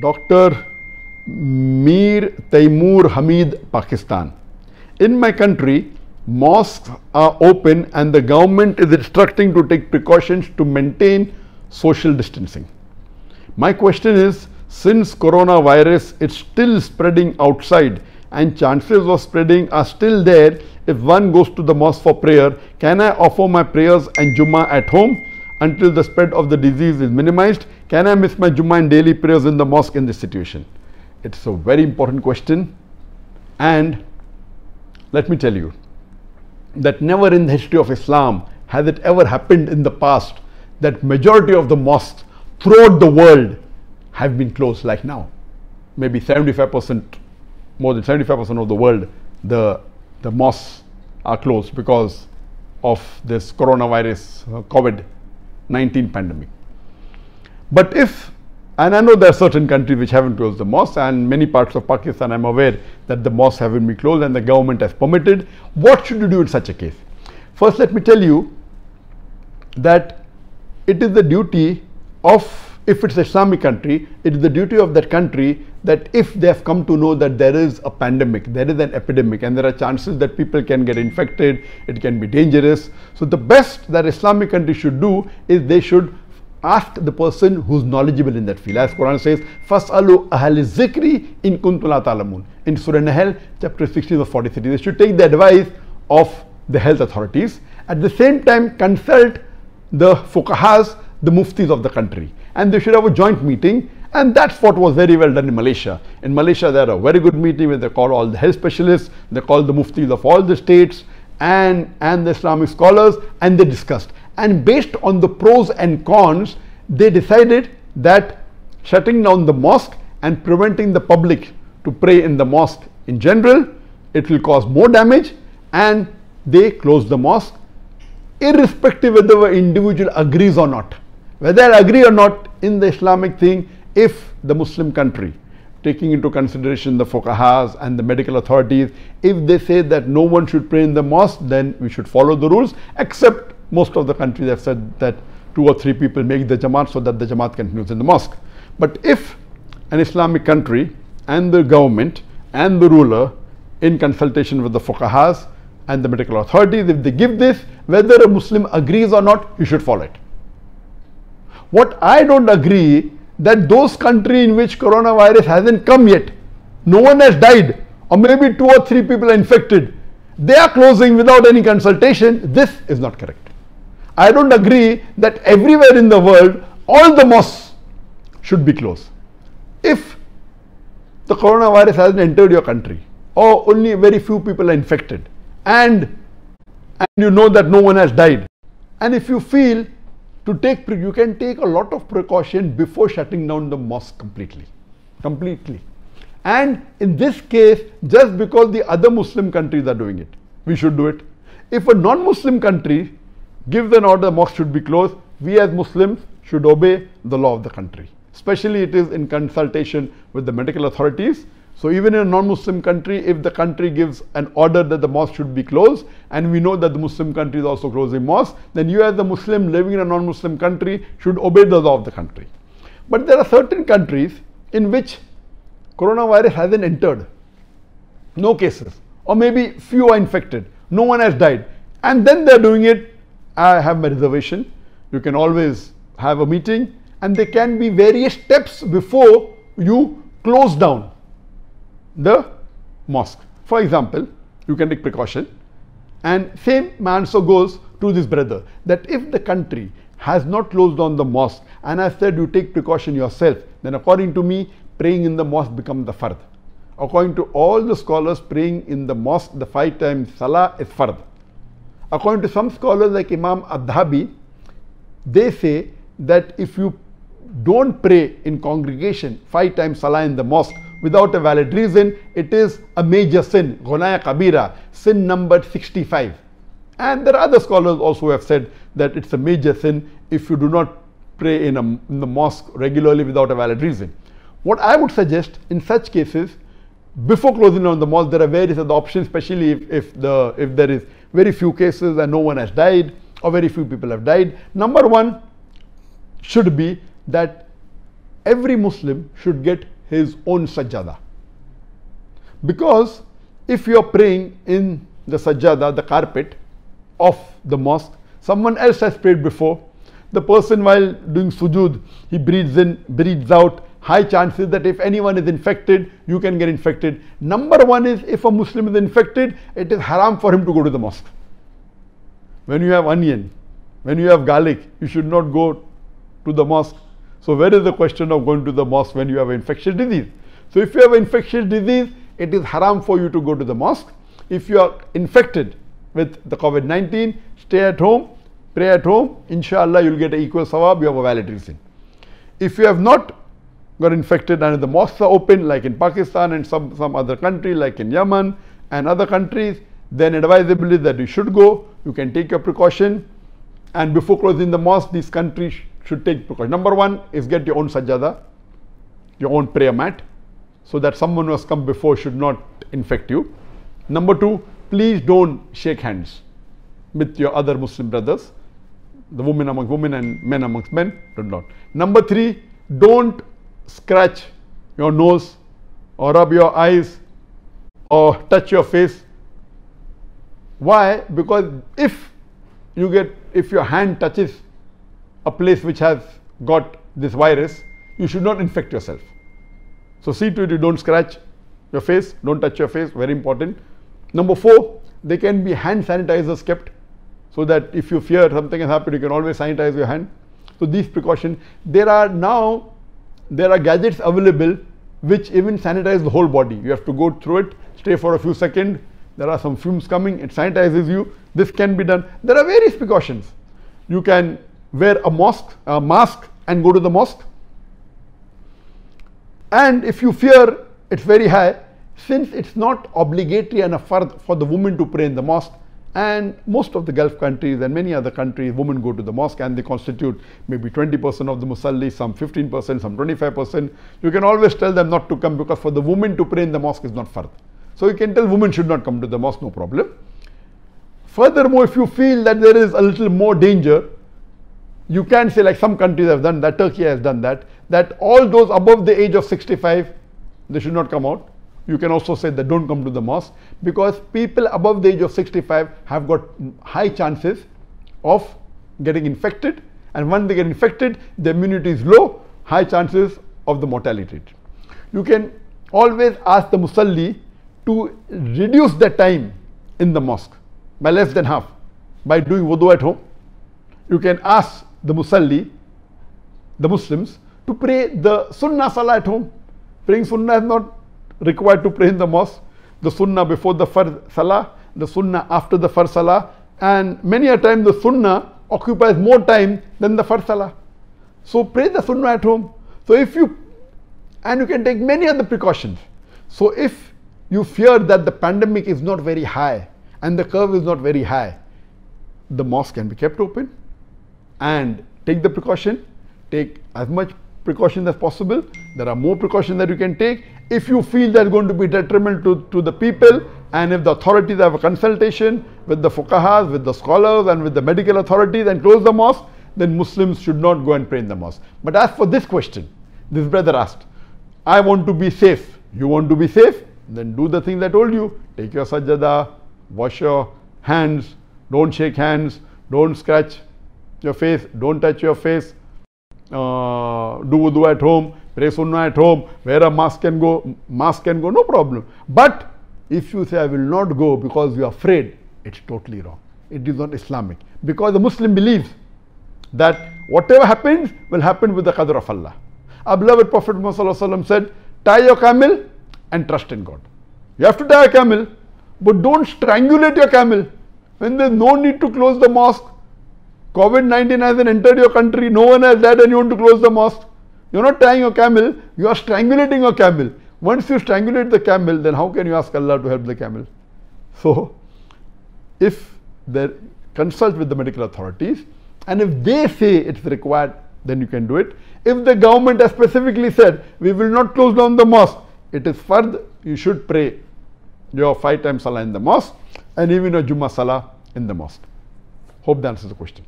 Dr. Mir Taimur Hamid, Pakistan. In my country, mosques are open and the government is instructing to take precautions to maintain social distancing. My question is, since coronavirus is still spreading outside and chances of spreading are still there, if one goes to the mosque for prayer, can I offer my prayers and Jummah at home until the spread of the disease is minimized? Can I miss my Jummah and daily prayers in the mosque in this situation? It's a very important question, and let me tell you that never in the history of Islam has it ever happened in the past that majority of the mosques throughout the world have been closed like now. Maybe 75%, more than 75% of the world, the mosques are closed because of this coronavirus, COVID-19 pandemic. But if, and I know there are certain countries which haven't closed the mosques, and many parts of Pakistan I'm aware that the mosques haven't been closed and the government has permitted. What should you do in such a case? First, let me tell you that it is the duty of, if it's an Islamic country, it is the duty of that country that if they have come to know that there is a pandemic, there is an epidemic, and there are chances that people can get infected, it can be dangerous. So the best that Islamic country should do is they should ask the person who's knowledgeable in that field. As Quran says, "Fas'alu ahli zikri in kuntum la ta'lamun." In Surah Nahl, chapter 16 of 43. They should take the advice of the health authorities. At the same time, consult the fuqahas, the muftis of the country, and they should have a joint meeting. And that's what was very well done in Malaysia. In Malaysia, they had a very good meeting where they called all the health specialists, they called the muftis of all the states and the Islamic scholars, and they discussed. And based on the pros and cons, they decided that shutting down the mosque and preventing the public to pray in the mosque in general, it will cause more damage, and they closed the mosque, irrespective whether the individual agrees or not. Whether I agree or not in the Islamic thing, if the Muslim country, taking into consideration the fuqahas and the medical authorities, if they say that no one should pray in the mosque, then we should follow the rules, except most of the countries have said that 2 or 3 people make the Jamaat so that the Jamaat continues in the mosque. But if an Islamic country and the government and the ruler, in consultation with the fuqahas and the medical authorities, if they give this, whether a Muslim agrees or not, you should follow it. What I don't agree, that those countries in which coronavirus hasn't come yet, no one has died, or maybe 2 or 3 people are infected, they are closing without any consultation. This is not correct. I don't agree that everywhere in the world all the mosques should be closed. If the coronavirus hasn't entered your country, or only very few people are infected, and you know that no one has died, and if you feel to take, you can take a lot of precaution before shutting down the mosque completely. And in this case, just because the other Muslim countries are doing it, we should do it. If a non-Muslim country gives an order, the mosque should be closed, we as Muslims should obey the law of the country. Especially it is in consultation with the medical authorities. So even in a non-Muslim country, if the country gives an order that the mosque should be closed, and we know that the Muslim country is also closing mosques, then you as a Muslim living in a non-Muslim country should obey the law of the country. But there are certain countries in which coronavirus hasn't entered, no cases, or maybe few are infected, no one has died, and then they're doing it. I have my reservation. You can always have a meeting, and there can be various steps before you close down the mosque. For example, you can take precaution, and same answer goes to this brother, that if the country has not closed down the mosque and I said you take precaution yourself, then according to me, praying in the mosque becomes the fard. According to all the scholars, praying in the mosque the 5 times salah is fard. According to some scholars like Imam Adhabi, they say that if you don't pray in congregation 5 times salah in the mosque without a valid reason, it is a major sin, Ghunaya Kabira, sin number 65. And there are other scholars also who have said that it's a major sin if you do not pray in the mosque regularly without a valid reason. What I would suggest in such cases, before closing down the mosque, there are various other options, especially if there is very few cases and no one has died, or very few people have died. Number one should be that every Muslim should get his own sajjada. Because if you are praying in the sajjada, the carpet of the mosque, someone else has prayed before. The person while doing sujood, he breathes in, breathes out. High chances that if anyone is infected, you can get infected. Number one is, if a Muslim is infected, it is haram for him to go to the mosque. When you have onion, when you have garlic, you should not go to the mosque. So where is the question of going to the mosque when you have infectious disease? So if you have infectious disease, it is haram for you to go to the mosque. If you are infected with the COVID-19, stay at home, pray at home. Inshallah, you will get an equal sawab, you have a valid reason. If you have not got infected and the mosques are open, like in Pakistan and some other country, like in Yemen and other countries, then advisable is that you should go. You can take your precaution, and before closing the mosque, these countries should take precaution. Number one is get your own sajjada, your own prayer mat, so that someone who has come before should not infect you. Number two, please don't shake hands with your other Muslim brothers. The women amongst women and men amongst men, do not. Number three, don't scratch your nose or rub your eyes or touch your face. Why? Because if your hand touches a place which has got this virus, you should not infect yourself. So see to it you don't scratch your face, don't touch your face, very important. Number four, there can be hand sanitizers kept, so that if you fear something has happened, you can always sanitize your hand. So these precautions, there are gadgets available which even sanitize the whole body. You have to go through it, stay for a few seconds, there are some fumes coming, it sanitizes you. This can be done. There are various precautions. You can wear a mask and go to the mosque. And if you fear it's very high, since it's not obligatory and a fard for the woman to pray in the mosque, and most of the Gulf countries and many other countries, women go to the mosque and they constitute maybe 20% of the musalli, some 15%, some 25%. You can always tell them not to come, because for the woman to pray in the mosque is not fard. So you can tell women should not come to the mosque, no problem. Furthermore, if you feel that there is a little more danger, you can say, like some countries have done that, Turkey has done that, that all those above the age of 65, they should not come out. You can also say that don't come to the mosque, because people above the age of 65 have got high chances of getting infected, and when they get infected, the immunity is low, high chances of the mortality rate. You can always ask the musalli to reduce the time in the mosque by less than half by doing wudu at home. You can ask the musalli, the Muslims, to pray the sunnah salah at home. Praying sunnah is not required to pray in the mosque. The sunnah before the fard salah, the sunnah after the fard salah, and many a time the sunnah occupies more time than the fard salah. So pray the sunnah at home. So you can take many other precautions. So if you fear that the pandemic is not very high and the curve is not very high, the mosque can be kept open, and take the precaution, take as much precaution as possible. There are more precautions that you can take. If you feel that's going to be detrimental to the people, and if the authorities have a consultation with the fuqahas, with the scholars and with the medical authorities and close the mosque, then Muslims should not go and pray in the mosque. But as for this question, this brother asked, I want to be safe. You want to be safe? Then do the things I told you. Take your sajjada, wash your hands, don't shake hands, don't scratch your face, don't touch your face, do wudu at home, pray sunnah at home, wear a mask can go, no problem. But if you say I will not go because you are afraid, it's totally wrong. It is not Islamic. Because the Muslim believes that whatever happens will happen with the qadr of Allah. Our beloved Prophet Muhammad said, tie your camel and trust in God. You have to tie a camel, but don't strangulate your camel. When there is no need to close the mosque, COVID-19 hasn't entered your country, no one has died, and you want to close the mosque. You are not tying your camel, you are strangulating your camel. Once you strangulate the camel, then how can you ask Allah to help the camel? So, if they consult with the medical authorities, and if they say it's required, then you can do it. If the government has specifically said, we will not close down the mosque, it is fard, you should pray your 5 times salah in the mosque, and even your Jummah salah in the mosque. Hope that answers the question.